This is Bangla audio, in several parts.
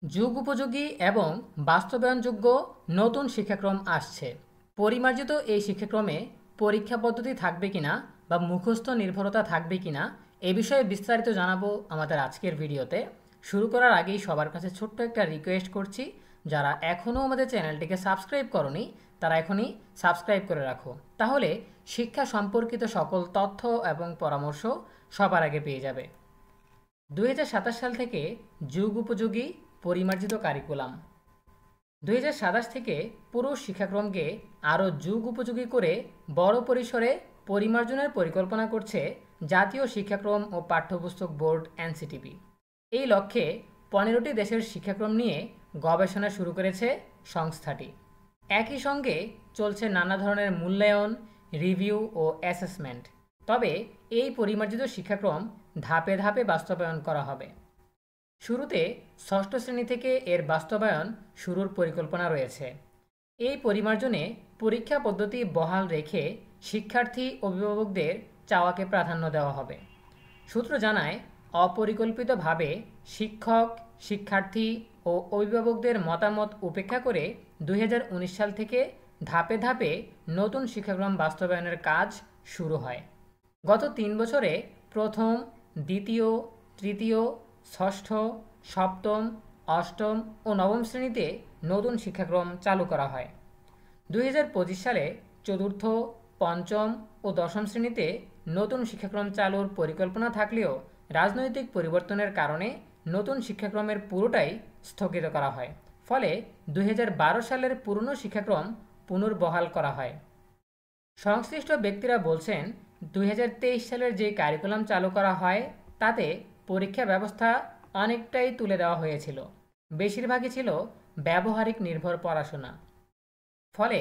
যুগ উপযোগী এবং বাস্তবায়নযোগ্য নতুন শিক্ষাক্রম আসছে। পরিমার্জিত এই শিক্ষাক্রমে পরীক্ষা পদ্ধতি থাকবে কিনা বা মুখস্থ নির্ভরতা থাকবে কিনা এ বিষয়ে বিস্তারিত জানাবো আমাদের আজকের ভিডিওতে। শুরু করার আগেই সবার কাছে ছোট্ট একটা রিকোয়েস্ট করছি, যারা এখনও আমাদের চ্যানেলটিকে সাবস্ক্রাইব করনি তারা এখনই সাবস্ক্রাইব করে রাখো, তাহলে শিক্ষা সম্পর্কিত সকল তথ্য এবং পরামর্শ সবার আগে পেয়ে যাবে। 2027 সাল থেকে যুগ উপযোগী পরিমার্জিত কারিকুলাম। 2027 থেকে পুরো শিক্ষাক্রমকে আরও যুগ উপযোগী করে বড় পরিসরে পরিমার্জনের পরিকল্পনা করছে জাতীয় শিক্ষাক্রম ও পাঠ্যপুস্তক বোর্ড এনসিটিবি। এই লক্ষ্যে 15টি দেশের শিক্ষাক্রম নিয়ে গবেষণা শুরু করেছে সংস্থাটি। একই সঙ্গে চলছে নানা ধরনের মূল্যায়ন, রিভিউ ও অ্যাসেসমেন্ট। তবে এই পরিমার্জিত শিক্ষাক্রম ধাপে ধাপে বাস্তবায়ন করা হবে। শুরুতে ষষ্ঠ শ্রেণী থেকে এর বাস্তবায়ন শুরুর পরিকল্পনা রয়েছে। এই পরিমার্জনে পরীক্ষা পদ্ধতি বহাল রেখে শিক্ষার্থী অভিভাবকদের চাওয়াকে প্রাধান্য দেওয়া হবে। সূত্র জানায়, অপরিকল্পিতভাবে শিক্ষক, শিক্ষার্থী ও অভিভাবকদের মতামত উপেক্ষা করে 2019 সাল থেকে ধাপে ধাপে নতুন শিক্ষাক্রম বাস্তবায়নের কাজ শুরু হয়। গত 3 বছরে প্রথম, দ্বিতীয়, তৃতীয়, ষষ্ঠ, সপ্তম, অষ্টম ও নবম শ্রেণীতে নতুন শিক্ষাক্রম চালু করা হয়। 2025 সালে চতুর্থ, পঞ্চম ও দশম শ্রেণীতে নতুন শিক্ষাক্রম চালুর পরিকল্পনা থাকলেও রাজনৈতিক পরিবর্তনের কারণে নতুন শিক্ষাক্রমের পুরোটাই স্থগিত করা হয়। ফলে 2012 সালের পুরনো শিক্ষাক্রম পুনর্বহাল করা হয়। সংশ্লিষ্ট ব্যক্তিরা বলছেন, 2023 সালের যে কারিকুলাম চালু করা হয় তাতে পরীক্ষা ব্যবস্থা অনেকটাই তুলে দেওয়া হয়েছিল। বেশিরভাগই ছিল ব্যবহারিক নির্ভর পড়াশোনা। ফলে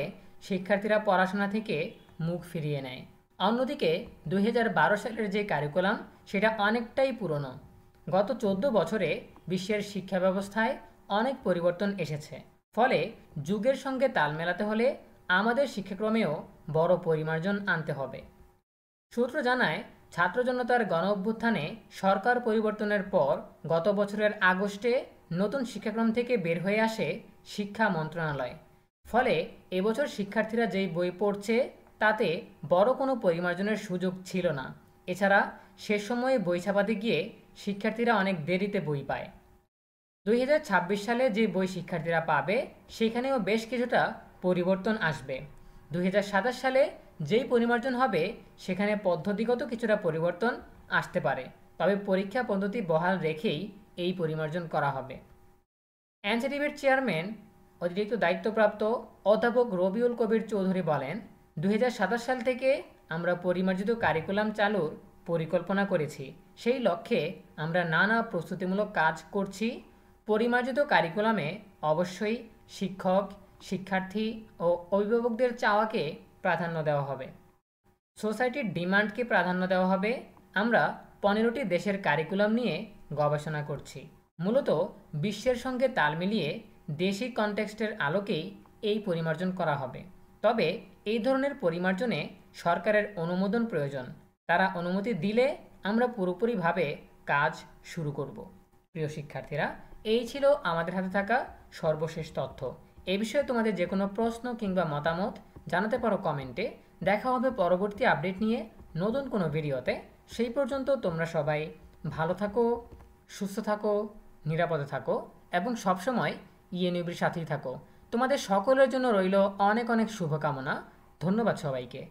শিক্ষার্থীরা পড়াশোনা থেকে মুখ ফিরিয়ে নেয়। অন্যদিকে 2012 সালের যে কারিকুলাম সেটা অনেকটাই পুরনো। গত 14 বছরে বিশ্বের শিক্ষা ব্যবস্থায় অনেক পরিবর্তন এসেছে। ফলে যুগের সঙ্গে তাল মেলাতে হলে আমাদের শিক্ষাক্রমেও বড় পরিমার্জন আনতে হবে। সূত্র জানায়, ছাত্র জনতার গণ অভ্যুত্থানে সরকার পরিবর্তনের পর গত বছরের আগস্টে নতুন শিক্ষাক্রম থেকে বের হয়ে আসে শিক্ষা মন্ত্রণালয়। ফলে এবছর শিক্ষার্থীরা যেই বই পড়ছে তাতে বড় কোনো পরিমার্জনের সুযোগ ছিল না। এছাড়া শেষ সময়ে বই ছাপাতে গিয়ে শিক্ষার্থীরা অনেক দেরিতে বই পায়। 2026 সালে যে বই শিক্ষার্থীরা পাবে সেখানেও বেশ কিছুটা পরিবর্তন আসবে। 2027 সালে যেই পরিমার্জন হবে সেখানে পদ্ধতিগত কিছুটা পরিবর্তন আসতে পারে, তবে পরীক্ষা পদ্ধতি বহাল রেখেই এই পরিমার্জন করা হবে। এনসিটিবির চেয়ারম্যান অতিরিক্ত দায়িত্বপ্রাপ্ত অধ্যাপক রবিউল কবির চৌধুরী বলেন, 2027 সাল থেকে আমরা পরিমার্জিত কারিকুলাম চালুর পরিকল্পনা করেছি। সেই লক্ষ্যে আমরা নানা প্রস্তুতিমূলক কাজ করছি। পরিমার্জিত কারিকুলামে অবশ্যই শিক্ষক, শিক্ষার্থী ও অভিভাবকদের চাওয়াকে প্রাধান্য দেওয়া হবে। সোসাইটির ডিমান্ডকে প্রাধান্য দেওয়া হবে। আমরা 15টি দেশের কারিকুলাম নিয়ে গবেষণা করছি। মূলত বিশ্বের সঙ্গে তাল মিলিয়ে দেশি কনটেক্সটের আলোকেই এই পরিমার্জন করা হবে। তবে এই ধরনের পরিমার্জনে সরকারের অনুমোদন প্রয়োজন। তারা অনুমতি দিলে আমরা পুরোপুরিভাবে কাজ শুরু করব। প্রিয় শিক্ষার্থীরা, এই ছিল আমাদের হাতে থাকা সর্বশেষ তথ্য। এ বিষয়ে তোমাদের যে কোনো প্রশ্ন কিংবা মতামত জানাতে পারো কমেন্টে। দেখা হবে পরবর্তী আপডেট নিয়ে নতুন কোনো ভিডিওতে। সেই পর্যন্ত তোমরা সবাই ভালো থাকো, সুস্থ থাকো, নিরাপদে থাকো এবং সবসময় ইএনইউবির সাথেই থাকো। তোমাদের সকলের জন্য রইল অনেক অনেক শুভকামনা। ধন্যবাদ সবাইকে।